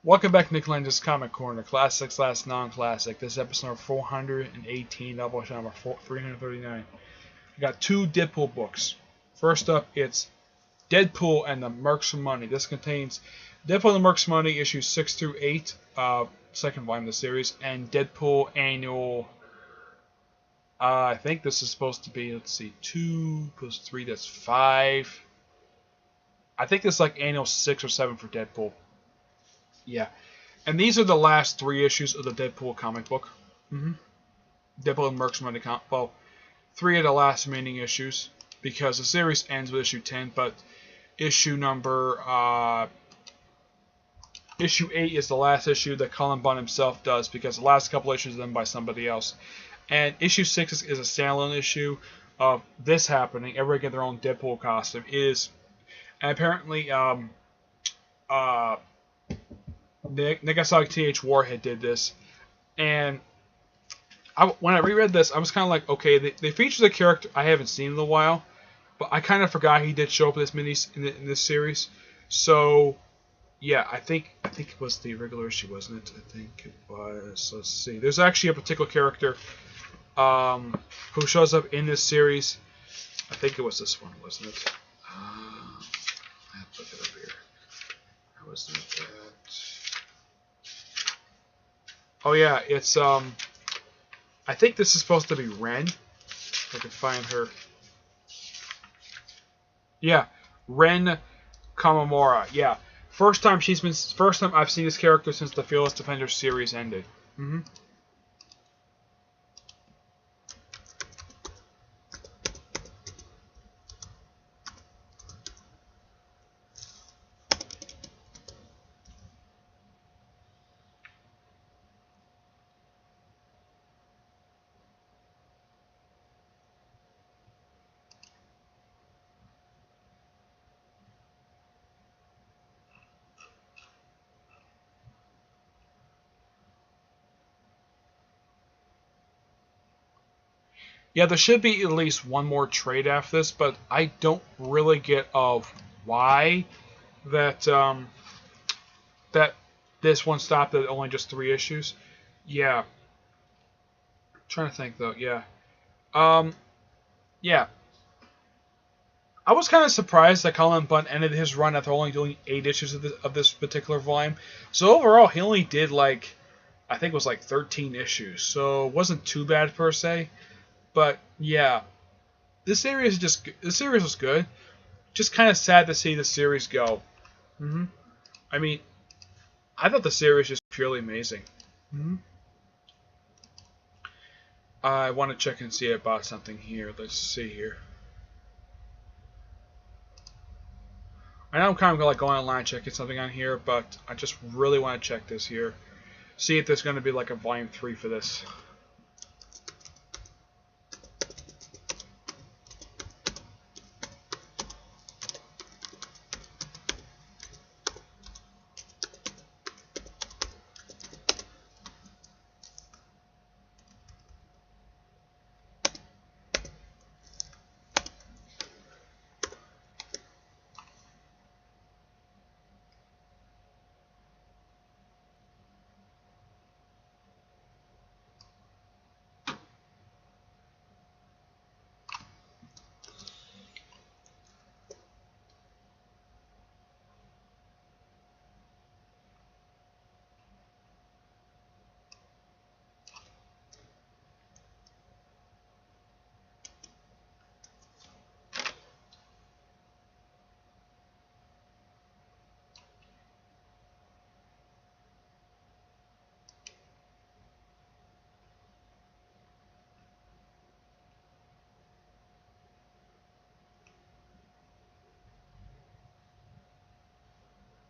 Welcome back to Nick Lenz's Comic Corner, Classics Last Non-Classic. This is episode number 418, Doubleshot number 339. We got two Deadpool books. First up, it's Deadpool and the Mercs for Money. This contains Deadpool and the Mercs for Money, issues 6 through 8, second volume of the series, and Deadpool Annual. I think this is supposed to be, let's see, 2 plus 3, that's 5. I think this is like Annual 6 or 7 for Deadpool. Yeah, and these are the last 3 issues of the Deadpool comic book. Deadpool and Mercs Money comic. Well, 3 of the last remaining issues because the series ends with issue 10, but issue 8 is the last issue that Colin Bunn himself does because the last couple issues are done by somebody else. And issue 6 is a standalone issue of this happening. Everybody get their own Deadpool costume. And apparently, Nagasaki TH Warhead did this, and when I reread this, I was kind of like, okay, they featured a character I haven't seen in a while, but I kind of forgot he did show up in this in this series. So, yeah, I think it was the regular issue, wasn't it? I think it was. Let's see. There's actually a particular character who shows up in this series. I think it was this one, wasn't it? I have to look it up here. How was that? Oh yeah, it's I think this is supposed to be Ren. If I can find her. Yeah, Ren Kamamura. Yeah, first time I've seen this character since the Fearless Defender series ended. Yeah, there should be at least one more trade after this, but I don't really get of why that that this one stopped at only just 3 issues. Yeah, I'm trying to think though. Yeah, yeah. I was kind of surprised that Colin Bunn ended his run after only doing 8 issues of this particular volume. So overall, he only did I think it was 13 issues. So it wasn't too bad per se. But yeah, this series was good. Just kind of sad to see the series go. I mean, I thought the series was purely amazing. I want to check and see about something here. Let's see here. I know I'm kind of going online checking something on here, but I just really want to check this here. See if there's going to be a volume 3 for this.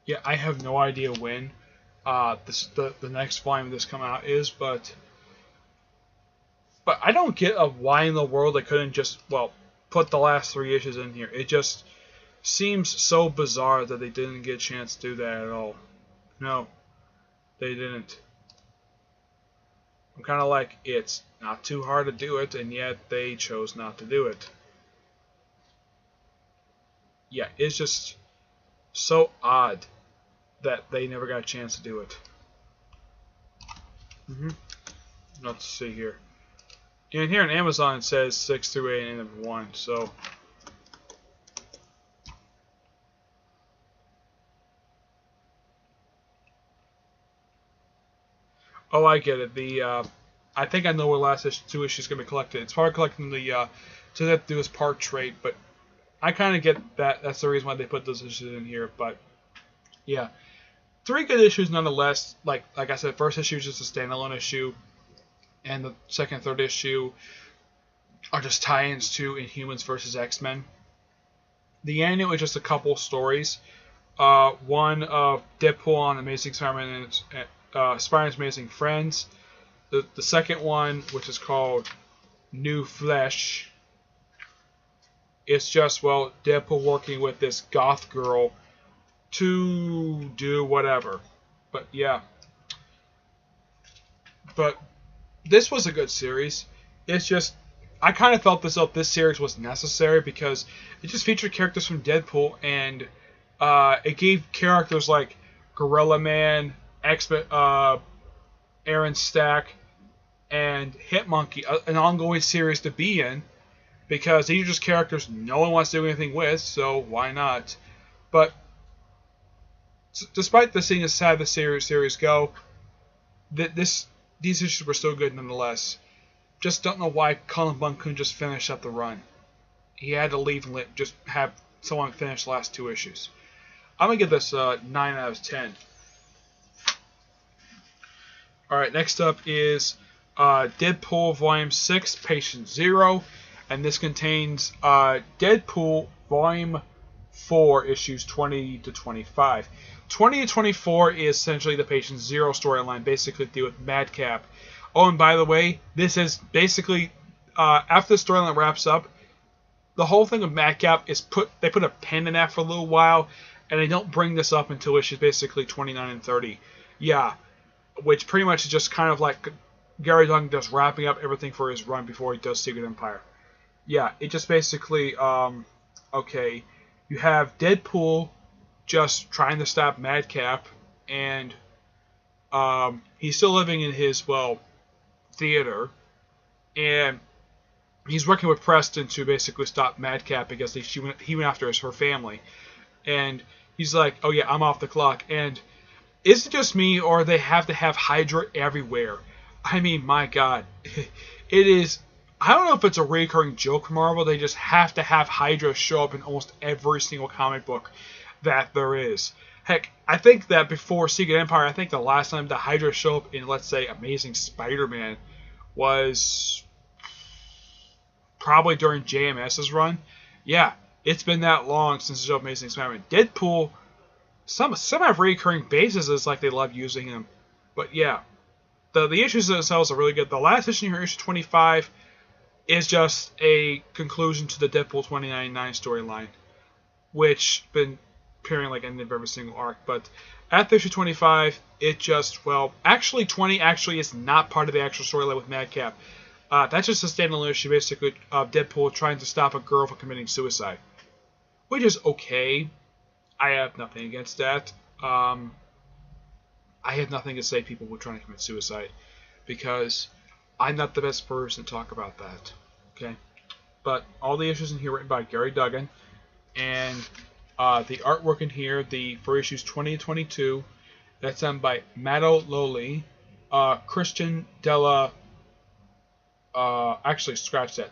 Yeah, I have no idea when the next volume of this come out is, but I don't get why in the world they couldn't just put the last 3 issues in here. It just seems so bizarre that they didn't get a chance to do that at all. No, they didn't. I'm kind of like, it's not too hard to do it, and yet they chose not to do it. Yeah, it's just so odd that they never got a chance to do it. Let's see here. And here on Amazon it says 6 through 8 and end of 1. So oh, I get it. I think I know where the last two issues going to be collected. It's probably collecting the to that do this part trait, but I kind of get that. That's the reason why they put those issues in here. But yeah, 3 good issues nonetheless. Like I said, first issue is just a standalone issue, and the second and third issue are just tie-ins to Inhumans versus X-Men. The annual is just a couple stories. One of Deadpool on Amazing Spider-Man and Spider-Man's Amazing Friends. The second one, which is called New Flesh, it's just, well, Deadpool working with this goth girl to do whatever. But yeah. But this was a good series. It's just, I kind of felt this series was necessary because it just featured characters from Deadpool, and it gave characters like Gorilla Man, Aaron Stack, and Hitmonkey an ongoing series to be in, because these are just characters no one wants to do anything with, so why not? But despite the seeing as sad the series go, these issues were still good nonetheless. Just don't know why Cullen Bunn couldn't just finish up the run. He had to leave and just have someone finish the last 2 issues. I'm going to give this 9 out of 10. Alright, next up is Deadpool Volume 6, Patient Zero. And this contains Deadpool Volume 4, issues 20 to 25. 20 to 24 is essentially the Patient Zero storyline, basically to deal with Madcap. Oh, and by the way, this is basically, after the storyline wraps up, the whole thing with Madcap is they put a pin in that for a little while, and they don't bring this up until issues basically 29 and 30. Yeah, which pretty much is just kind of like Gary Duggan just wrapping up everything for his run before he does Secret Empire. Yeah, it just basically, okay, you have Deadpool just trying to stop Madcap, and he's still living in his, well, theater, and he's working with Preston to basically stop Madcap because he went after her family, and he's like, oh yeah, I'm off the clock. And is it just me, or they have to have Hydra everywhere? I mean, my God, it is. I don't know if it's a recurring joke from Marvel. They just have to have Hydra show up in almost every single comic book that there is. Heck, I think that before Secret Empire, I think the last time the Hydra showed up in, let's say, Amazing Spider-Man was probably during JMS's run. Yeah, it's been that long since the show Amazing Spider-Man. Deadpool, some have recurring bases. It's like they love using him. But yeah, the issues themselves are really good. The last issue here, issue 25, is just a conclusion to the Deadpool 2099 storyline, which been appearing like ending of every single arc. But after issue 25, it just, well, actually 20 actually is not part of the actual storyline with Madcap. That's just a standalone issue, basically, of Deadpool trying to stop a girl from committing suicide, which is okay. I have nothing against that. I have nothing to say people were trying to commit suicide, because I'm not the best person to talk about that. Okay, but all the issues in here written by Gary Duggan, and the artwork in here, for issues 20 and 22, that's done by Matto Loli, Christian Della. Actually, scratch that.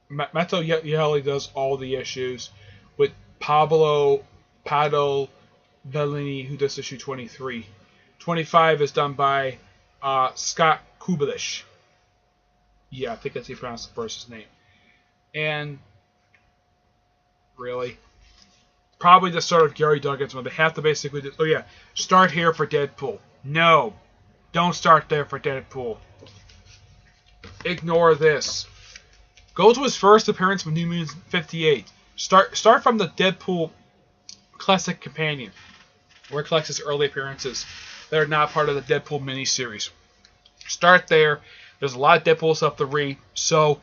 Matto Yelli does all the issues, with Pablo Bellini, who does issue 23. 25 is done by Scott Kublish. Yeah, I think that's how you pronounce the person's name. And really, probably the start of Gary Duggan's one. They have to basically do, oh yeah, start here for Deadpool. No, don't start there for Deadpool. Ignore this. Go to his first appearance with New Mutants 58. Start from the Deadpool Classic Companion, where it collects his early appearances that are not part of the Deadpool miniseries. Start there. There's a lot of Deadpool stuff to read. So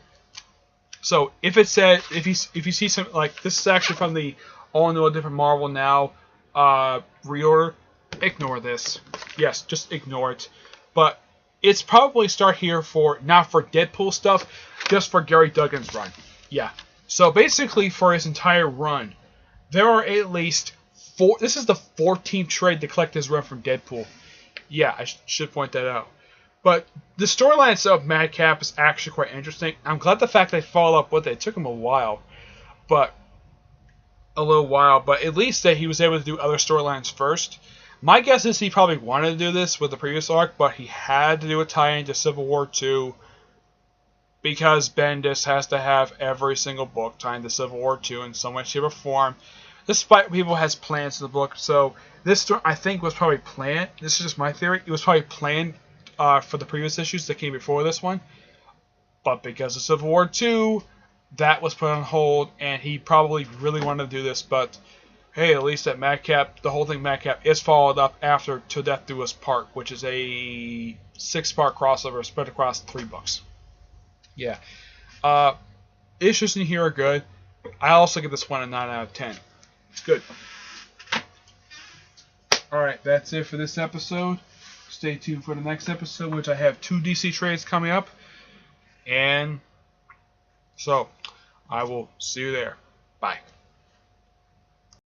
if it said, if you see some, like, this is actually from the All New Different Marvel Now reorder, ignore this. Yes, just ignore it. But it's probably start here for, not for Deadpool stuff, just for Gary Duggan's run. Yeah. So basically for his entire run, there are at least 4, this is the 14th trade to collect his run from Deadpool. Yeah, I should point that out. But the storyline itself, Madcap, is actually quite interesting. I'm glad the fact they follow up with it. It took him a little while, but at least that he was able to do other storylines first. My guess is he probably wanted to do this with the previous arc, but he had to do a tie-in to Civil War II because Bendis has to have every single book tied to Civil War II in some way, shape, or form, despite people has plans in the book. So this story, I think, was probably planned. This is just my theory. It was probably planned for the previous issues that came before this one, but because of Civil War II, that was put on hold, and he probably really wanted to do this, but hey, at least that Madcap, the whole thing Madcap, is followed up after Till Death Do Us Part, which is a 6-part crossover spread across 3 books. Yeah. Issues in here are good. I also give this one a 9 out of 10. It's good. Alright, that's it for this episode. Stay tuned for the next episode, which I have 2 DC trades coming up. And so, I will see you there. Bye.